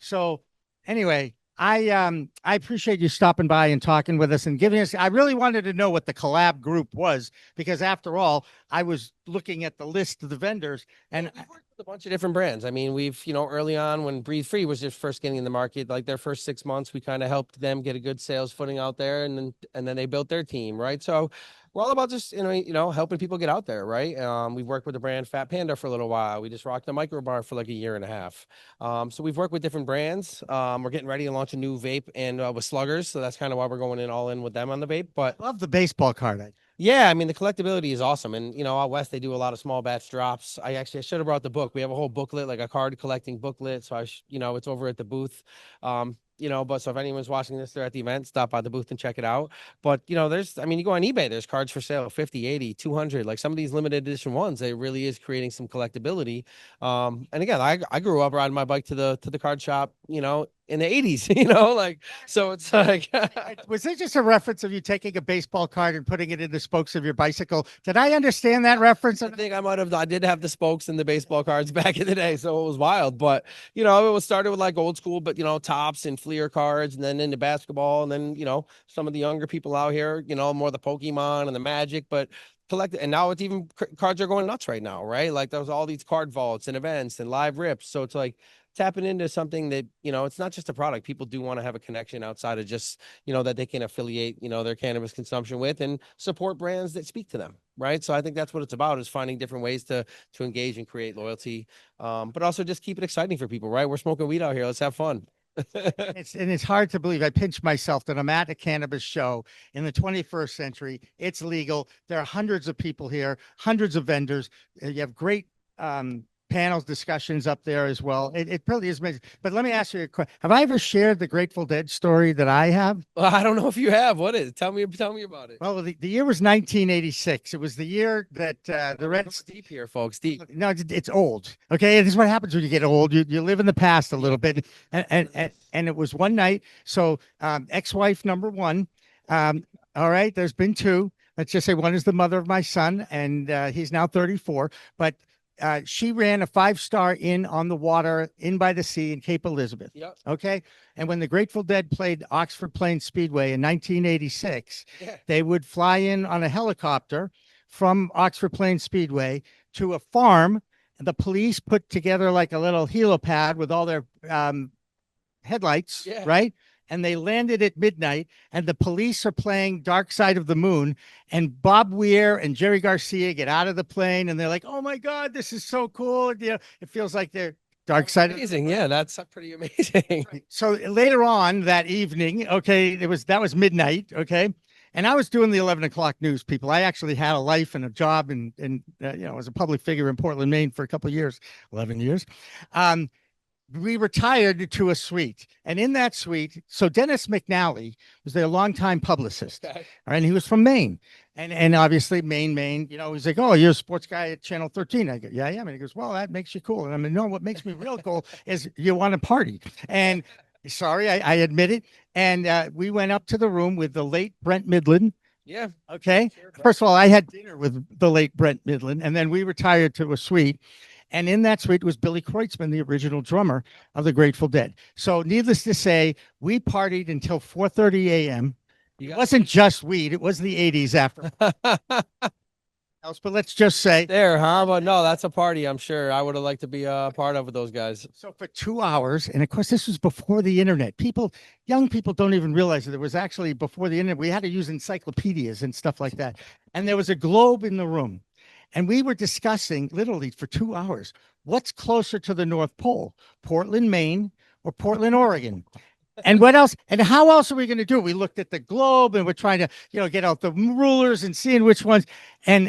So anyway, I appreciate you stopping by and talking with us and giving us, I really wanted to know what the Collab Group was, because after all, I was looking at the list of the vendors and we've worked with a bunch of different brands. I mean, we've, early on when Breathe Free was just first getting in the market, like their first 6 months, we kind of helped them get a good sales footing out there. And then they built their team, right? So we're all about just, helping people get out there, right? We've worked with the brand Fat Panda for a little while. We just rocked the micro bar for like a year and a half. So we've worked with different brands. We're getting ready to launch a new vape and with Sluggers. So that's kind of why we're going in all in with them on the vape. But love the baseball card. Yeah, I mean, the collectability is awesome. And, out west, they do a lot of small batch drops. I should have brought the book. We have a whole booklet, like a card collecting booklet. So it's over at the booth. But so if anyone's watching this, they're at the event, stop by the booth and check it out. But, you go on eBay, there's cards for sale, 50, 80, 200, like some of these limited edition ones, it really is creating some collectability. And again, I grew up riding my bike to the card shop, in the 80s, so it's like. Was it just a reference of you taking a baseball card and putting it in the spokes of your bicycle? Did I understand that reference? I think I did have the spokes in the baseball cards back in the day, so it was wild. But, it was started with like old school, but, Tops and Fleer cards, and then into basketball, and then, some of the younger people out here, more the Pokemon and the Magic, but and now it's even cards are going nuts right now, right? Like there's all these card vaults and events and live rips. So it's like tapping into something that, it's not just a product. People do want to have a connection outside of just, that they can affiliate, their cannabis consumption with and support brands that speak to them. Right. So I think that's what it's about, is finding different ways to engage and create loyalty, but also just keep it exciting for people. Right. We're smoking weed out here. Let's have fun. It's hard to believe. I pinch myself that I'm at a cannabis show in the 21st century. It's legal. There are hundreds of people here, hundreds of vendors. You have great panel discussions up there as well. It really is amazing. But let me ask you a question. Have I ever shared the Grateful Dead story that I have? Well, I don't know if you have. What is it? Tell me about it. Well, the year was 1986. It was the year that the Reds. Deep here, folks. Deep. No, it's old. Okay, this is what happens when you get old. You live in the past a little bit, and it was one night. So ex-wife number one. All right, there's been two. Let's just say one is the mother of my son, and he's now 34. But she ran a 5-star inn on the water, in by the sea in Cape Elizabeth. Yep. Okay. And when the Grateful Dead played Oxford Plains Speedway in 1986, they would fly in on a helicopter from Oxford Plains Speedway to a farm. And the police put together like a little helipad with all their headlights, right? And they landed at midnight, and the police are playing Dark Side of the Moon, and Bob Weir and Jerry Garcia get out of the plane, and they're like, oh my God, this is so cool. You know, it feels like they're Dark Side. Amazing. Yeah, that's pretty amazing. So later on that evening, okay, that was midnight, okay? And I was doing the 11 o'clock news, people. I actually had a life and a job and you know, as a public figure in Portland, Maine for a couple of years, 11 years. We retired to a suite, and in that suite, so Dennis McNally was their longtime publicist, all right, and he was from Maine, and obviously Maine, you know, he's like, oh, you're a sports guy at Channel 13. I go, yeah, I am. And he goes, well, that makes you cool. And I mean, no, what makes me real cool is you want to party. And sorry, I admit it. And we went up to the room with the late Brent Midland. Yeah. Okay. First of all, I had dinner with the late Brent Midland, and then we retired to a suite. And in that suite was Billy Kreutzmann, the original drummer of the Grateful Dead. So needless to say, we partied until 4:30 a.m. It wasn't just weed. It was the 80s after. But let's just say. There, huh? But no, that's a party, I'm sure. I would have liked to be a part of with those guys. So for 2 hours, and of course, this was before the internet. Young people don't even realize that it was actually before the internet. We had to use encyclopedias and stuff like that. And there was a globe in the room. And we were discussing literally for 2 hours, what's closer to the North Pole, Portland, Maine, or Portland, Oregon? And what else? And how else are we going to do it? We looked at the globe, and we're trying to, you know, get out the rulers and seeing which ones. And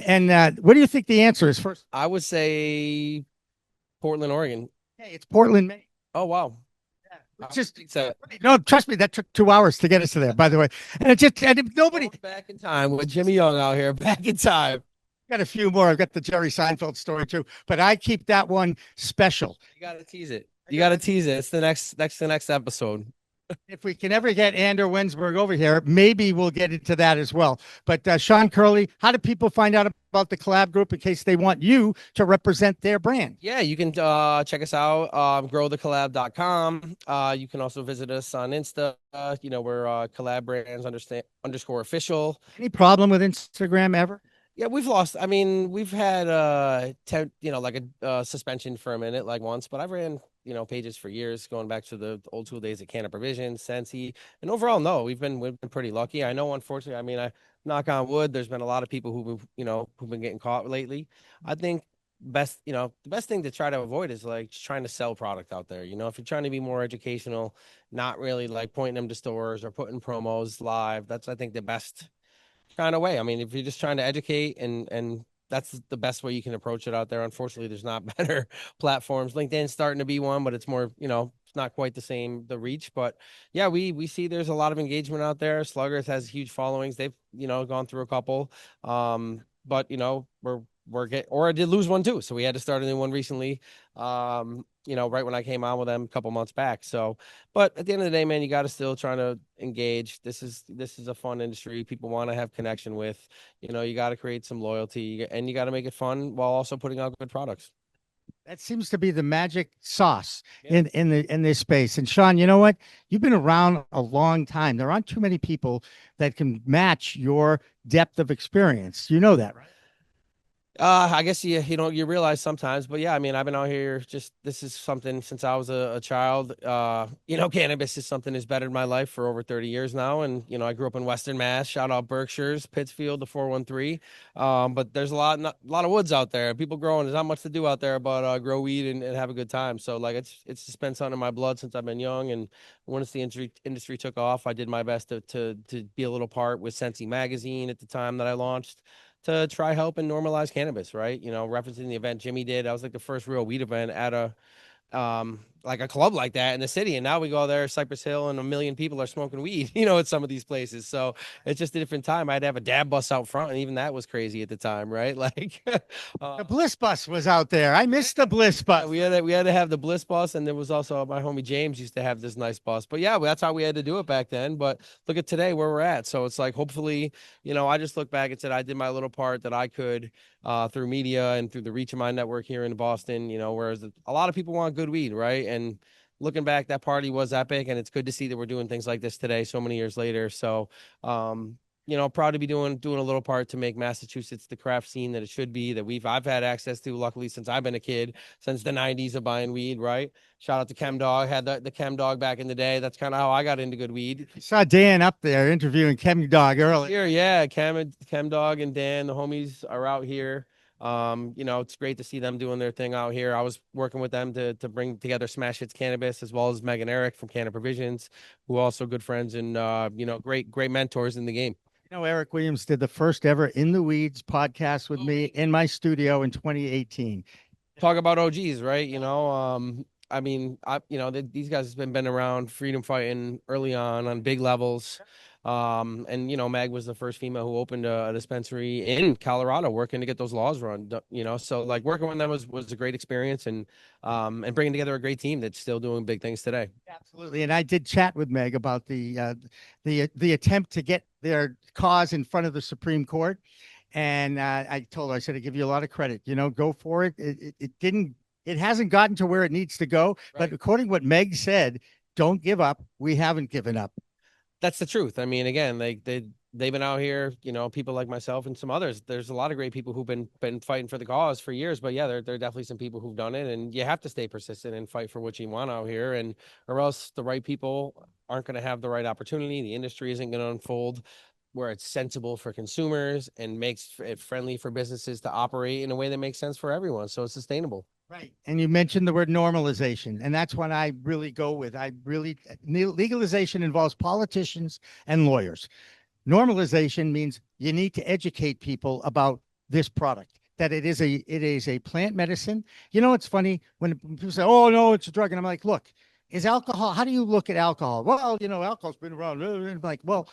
what do you think the answer is first? I would say Portland, Oregon. Hey, it's Portland, Maine. Oh, wow. No, trust me, that took 2 hours to get us to there, by the way. And nobody. Back in time with Jimmy Young out here, back in time. Got a few more. I've got the Jerry Seinfeld story too, but I keep that one special. You got to tease it. It's the next episode. If we can ever get Ander Wensberg over here, maybe we'll get into that as well. But Sean Curley, how do people find out about the Collab Group in case they want you to represent their brand? Yeah, you can check us out, growthecollab.com. You can also visit us on Insta. You know, we're Collab Brands _official. Any problem with Instagram ever? Yeah, we've had like a suspension for a minute, like once, but I've ran, you know, pages for years, going back to the old school days at Canada Provision, Sensi, and overall, no, we've been pretty lucky. I know, unfortunately, I mean, I knock on wood, there's been a lot of people who've been getting caught lately. I think the best thing to try to avoid is like just trying to sell product out there. You know, if you're trying to be more educational, not really like pointing them to stores or putting promos live, that's, I think, the best kind of way. I mean, if you're just trying to educate and that's the best way you can approach it out there. Unfortunately, there's not better platforms. LinkedIn's starting to be one, but it's more, you know, it's not quite the same, the reach. But yeah, we see there's a lot of engagement out there. Sluggers has huge followings. They've, you know, gone through a couple. But you know, I did lose one too. So we had to start a new one recently. You know, right when I came on with them a couple months back. So, but at the end of the day, man, you got to still try to engage. This is a fun industry. People want to have connection with, you know, you got to create some loyalty and you got to make it fun while also putting out good products. That seems to be the magic sauce in this space. And Sean, you know what? You've been around a long time. There aren't too many people that can match your depth of experience. You know that, right? I guess you realize sometimes, but yeah, I mean, I've been out here this is something since I was a child. You know, cannabis is something that's bettered my life for over 30 years now. And, you know, I grew up in Western Mass, shout out Berkshires, Pittsfield, the 413. But there's a lot of woods out there, people growing. There's not much to do out there, but grow weed and have a good time. So like, it's just been something in my blood since I've been young. And once the industry took off, I did my best to be a little part with Sensi magazine at the time that I launched. to try help and normalize cannabis, right? You know, referencing the event Jimmy did, that was like the first real weed event at a like a club like that in the city. And now we go there, Cypress Hill, and 1 million people are smoking weed, you know, at some of these places. So it's just a different time. I had to have a dab bus out front, and even that was crazy at the time, right? Like The Bliss Bus was out there. I missed the Bliss Bus. we had to have the Bliss bus, and there was also my homie James used to have this nice bus. But yeah, that's how we had to do it back then. But look at today where we're at. So it's like, hopefully, you know, I just look back and said I did my little part that I could through media and through the reach of my network here in Boston, you know, whereas a lot of people want good weed, right? And looking back, that party was epic, and it's good to see that we're doing things like this today, so many years later. So, you know, proud to be doing a little part to make Massachusetts the craft scene that it should be, that I've had access to, luckily, since I've been a kid, since the 90s of buying weed, right? Shout out to Chem Dog, had the Chem Dog back in the day. That's kind of how I got into good weed. I saw Dan up there interviewing Chem Dog earlier. Here, yeah, Chem Dog and Dan, the homies, are out here. You know, it's great to see them doing their thing out here. I was working with them to bring together Smash Hits Cannabis, as well as Megan Eric from Canna Provisions, who are also good friends and you know, great mentors in the game. You know, Eric Williams did the first ever In the Weeds podcast with me in my studio in 2018. Talk about OGs, right? You know, I mean, you know, these guys have been around freedom fighting early on big levels. And you know, Meg was the first female who opened a dispensary in Colorado, working to get those laws run, you know, so like working with them was a great experience, and bringing together a great team that's still doing big things today. Absolutely. And I did chat with Meg about the attempt to get their cause in front of the Supreme Court. And I told her, I said, I give you a lot of credit, you know, go for it. It hasn't gotten to where it needs to go, right. But according to what Meg said, don't give up. We haven't given up. That's the truth. I mean, again, they've been out here, you know, people like myself and some others. There's a lot of great people who've been fighting for the cause for years. But yeah, there are definitely some people who've done it, and you have to stay persistent and fight for what you want out here, and or else the right people aren't going to have the right opportunity. The industry isn't going to unfold where it's sensible for consumers and makes it friendly for businesses to operate in a way that makes sense for everyone, so it's sustainable. Right. And you mentioned the word normalization, and that's what I really go with. Legalization involves politicians and lawyers. Normalization means you need to educate people about this product, that it is a plant medicine. You know, it's funny when people say, oh, no, it's a drug. And I'm like, look, is alcohol, how do you look at alcohol? Well, you know, alcohol's been around. I'm like, well,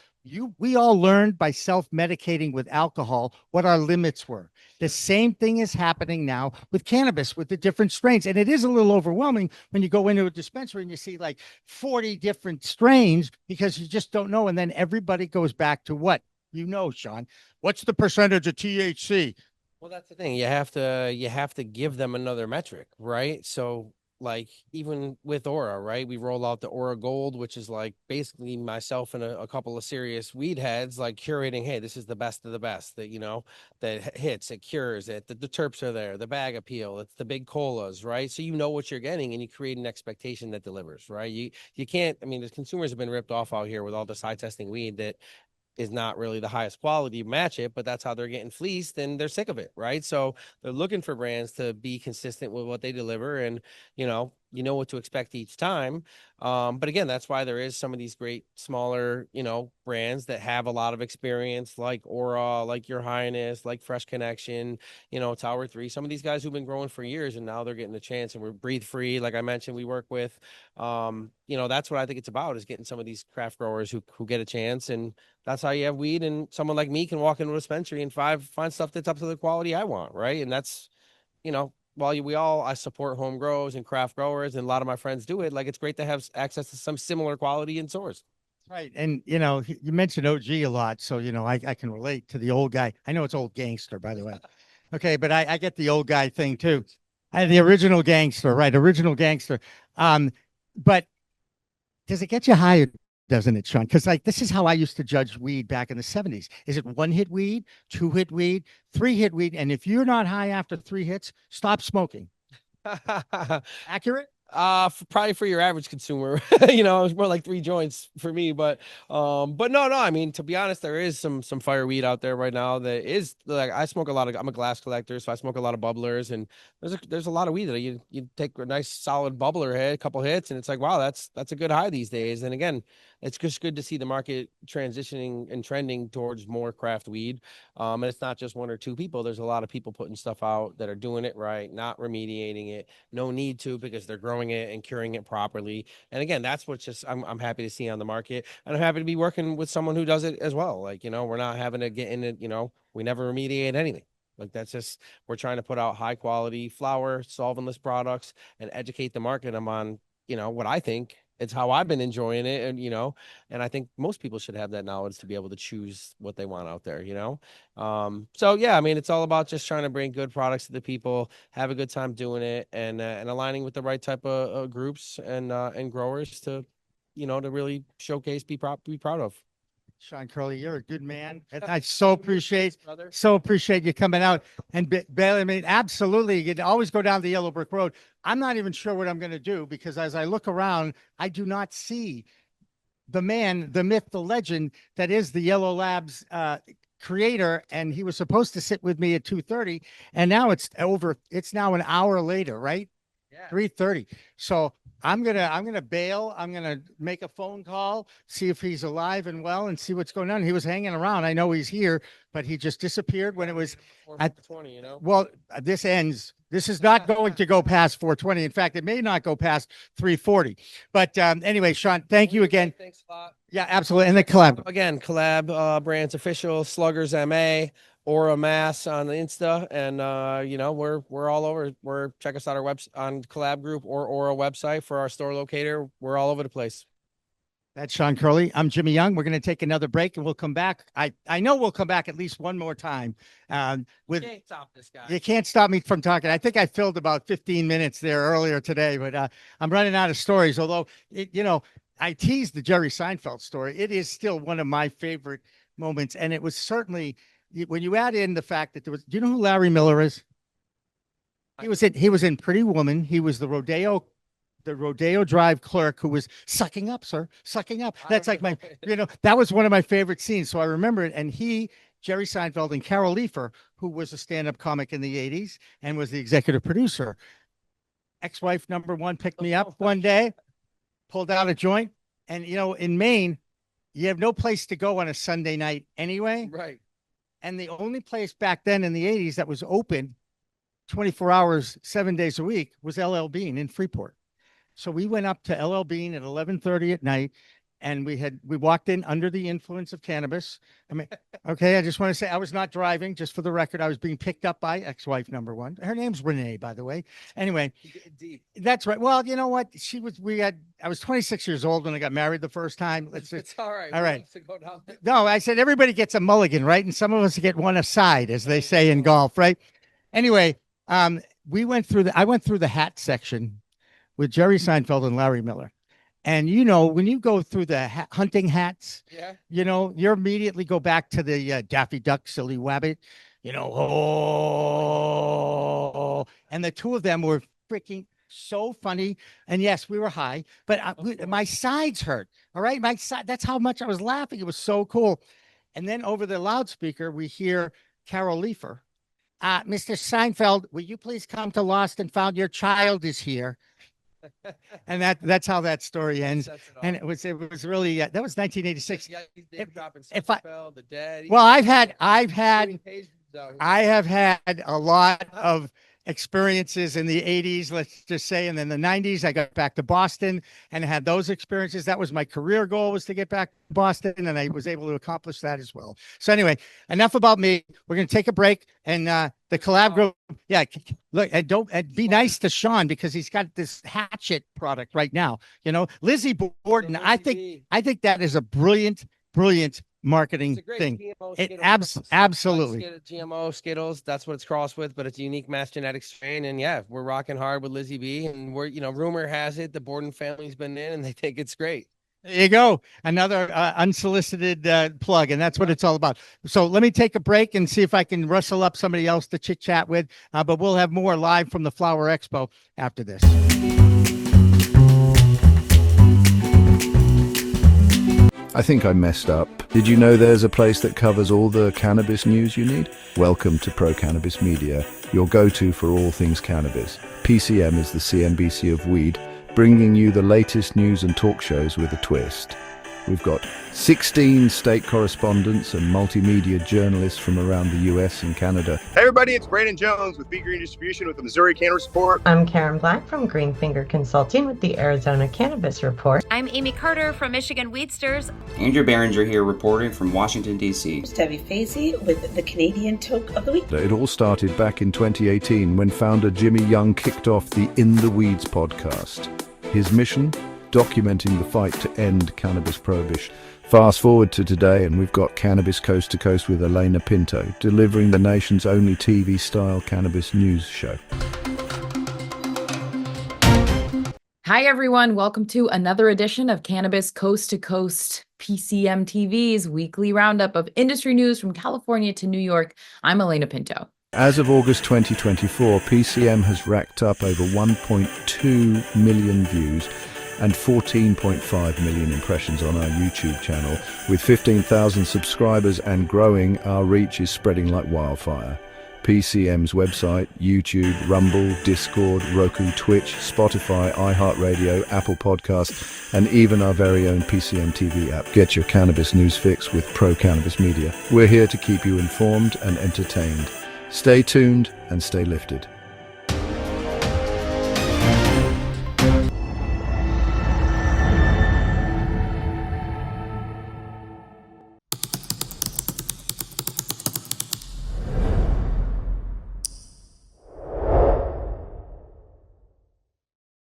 we all learned by self-medicating with alcohol what our limits were. The same thing is happening now with cannabis, with the different strains. And it is a little overwhelming when you go into a dispensary and you see like 40 different strains, because you just don't know. And then everybody goes back to what? You know, Sean, what's the percentage of THC? Well, that's the thing. You have to give them another metric, right? So like even with Aura, right? We roll out the Aura Gold, which is like basically myself and a couple of serious weed heads, like curating, hey, this is the best of the best that, you know, that hits, it cures it, the terps are there, the bag appeal, it's the big colas, right? So you know what you're getting, and you create an expectation that delivers, right? You can't, I mean, the consumers have been ripped off out here with all this high testing weed that is not really the highest quality, match it, but that's how they're getting fleeced, and they're sick of it, right? So they're looking for brands to be consistent with what they deliver, and you know what to expect each time. But again, that's why there is some of these great smaller, you know, brands that have a lot of experience, like Aura, like Your Highness, like Fresh Connection, you know, Tower 3, some of these guys who've been growing for years, and now they're getting a chance. And we're Breathe Free, like I mentioned, we work with. You know, that's what I think it's about, is getting some of these craft growers who get a chance. And that's how you have weed, and someone like me can walk into a dispensary and find stuff that's up to the quality I want, right? And that's, you know, while I support home grows and craft growers, and a lot of my friends do it, like it's great to have access to some similar quality and source. Right. And, you know, you mentioned OG a lot, so, you know, I can relate to the old guy. I know it's old gangster, by the way. Okay, but I get the old guy thing too. The original gangster, right? Original gangster. But does it get you high, doesn't it, Sean? Because like this is how I used to judge weed back in the 70s. Is it 1-hit weed, 2-hit weed, 3-hit weed? And if you're not high after 3 hits, stop smoking. Accurate? Probably for your average consumer, you know, it's more like 3 joints for me. But no. I mean, to be honest, there is some fire weed out there right now that is like I smoke a lot of. I'm a glass collector, so I smoke a lot of bubblers, and there's a lot of weed that you take a nice solid bubbler hit, a couple hits, and it's like wow, that's a good high these days. And again, it's just good to see the market transitioning and trending towards more craft weed. And it's not just 1 or 2 people. There's a lot of people putting stuff out that are doing it right, not remediating it. No need to because they're growing it and curing it properly. And again, that's what's just I'm happy to see on the market. And I'm happy to be working with someone who does it as well. Like, you know, we're not having to get in it, you know, we never remediate anything. Like that's just we're trying to put out high quality flower, solventless products and educate the market on, you know, what I think it's how I've been enjoying it. And, you know, and I think most people should have that knowledge to be able to choose what they want out there, you know? So yeah, I mean, it's all about just trying to bring good products to the people, have a good time doing it and aligning with the right type of groups and growers to, you know, to really showcase, be proud of. Sean Curley, you're a good man. And I so appreciate you coming out. And Bailey, I mean, absolutely. You can always go down the Yellow Brick Road. I'm not even sure what I'm going to do because as I look around, I do not see the man, the myth, the legend that is the Yellow Labs creator. And he was supposed to sit with me at 2:30 and now it's now an hour later, right? Yeah. 3:30. So I'm gonna bail. I'm gonna make a phone call, see if he's alive and well, and see what's going on. He was hanging around. I know he's here, but he just disappeared when it was at 20. You know. Well, this ends. This is not going to go past 4:20. In fact, it may not go past 3:40. But anyway, Sean, thank you again. Thanks a lot. Yeah, absolutely. And the collab again, Collab Brands official, Sluggers MA. Aura Mass on the Insta, and you know we're all over. Check us out our website on Collab Group or Aura website for our store locator. We're all over the place. That's Sean Curley. I'm Jimmy Young. We're going to take another break, and we'll come back. I know we'll come back at least one more time. You can't stop this guy. You can't stop me from talking. I think I filled about 15 minutes there earlier today, but I'm running out of stories. Although you know, I teased the Jerry Seinfeld story. It is still one of my favorite moments, and it was certainly. When you add in the fact that do you know who Larry Miller is? He was in Pretty Woman. He was the Rodeo Drive clerk who was sucking up, sir, sucking up. That's like that was one of my favorite scenes. So I remember it. And Jerry Seinfeld and Carol Leifer, who was a stand-up comic in the 80s and was the executive producer. Ex-wife number 1 picked me up one day, pulled out a joint. And, you know, in Maine, you have no place to go on a Sunday night anyway. Right. And the only place back then in the 80s that was open 24 hours, 7 days a week was LL Bean in Freeport. So we went up to LL Bean at 11:30 at night and we walked in under the influence of cannabis. I mean, okay, I just want to say I was not driving, just for the record. I was being picked up by ex-wife number 1. Her name's Renee, by the way. Anyway, that's right. Well, you know what? I was 26 years old when I got married the first time. It's all right. All right. Go down there. No, I said everybody gets a mulligan, right? And some of us get one aside, as they say in golf, right? Anyway, I went through the hat section with Jerry Seinfeld and Larry Miller. And, you know, when you go through the hunting hats, you know, you immediately go back to the Daffy Duck, Silly Wabbit, you know, oh, and the two of them were freaking so funny. And yes, we were high, but my sides hurt. All right. That's how much I was laughing. It was so cool. And then over the loudspeaker, we hear Carol Leifer. Mr. Seinfeld, will you please come to Lost and Found? Your child is here. And that's how that story ends. And it was really that was 1986. Yeah, well, I have had a lot of experiences in the 80s, let's just say, and then the 90s. I got back to Boston and had those experiences. That was my career goal, was to get back to Boston, and I was able to accomplish that as well. So anyway, enough about me. We're going to take a break, and the Collab Group, look, and be nice to Sean because he's got this hatchet product right now. You know, Lizzie Borden, I think that is a brilliant marketing thing. It absolutely GMO Skittles. That's what it's crossed with, but it's a unique mass genetic strain. And yeah, we're rocking hard with Lizzie B. And we're, you know, rumor has it the Borden family's been in, and they think it's great. There you go. Another unsolicited plug, and that's what it's all about. So let me take a break and see if I can rustle up somebody else to chit chat with. But we'll have more live from the Flower Expo after this. I think I messed up. Did you know there's a place that covers all the cannabis news you need? Welcome to Pro Cannabis Media, your go-to for all things cannabis. PCM is the CNBC of weed, bringing you the latest news and talk shows with a twist. We've got 16 state correspondents and multimedia journalists from around the US and Canada. Hey everybody, it's Brandon Jones with Be Green Distribution with the Missouri Cannabis Report. I'm Karen Black from Greenfinger Consulting with the Arizona Cannabis Report. I'm Amy Carter from Michigan Weedsters. Andrew Behringer here reporting from Washington, D.C. Debbie Fazy with the Canadian Toke of the Week. It all started back in 2018 when founder Jimmy Young kicked off the In the Weeds podcast. His mission? Documenting the fight to end cannabis prohibition. Fast forward to today and we've got Cannabis Coast to Coast with Alaina Pinto, delivering the nation's only TV-style cannabis news show. Hi, everyone. Welcome to another edition of Cannabis Coast to Coast, PCM TV's weekly roundup of industry news from California to New York. I'm Alaina Pinto. As of August 2024, PCM has racked up over 1.2 million views and 14.5 million impressions on our YouTube channel. With 15,000 subscribers and growing, our reach is spreading like wildfire. PCM's website, YouTube, Rumble, Discord, Roku, Twitch, Spotify, iHeartRadio, Apple Podcasts, and even our very own PCM TV app. Get your cannabis news fix with Pro Cannabis Media. We're here to keep you informed and entertained. Stay tuned and stay lifted.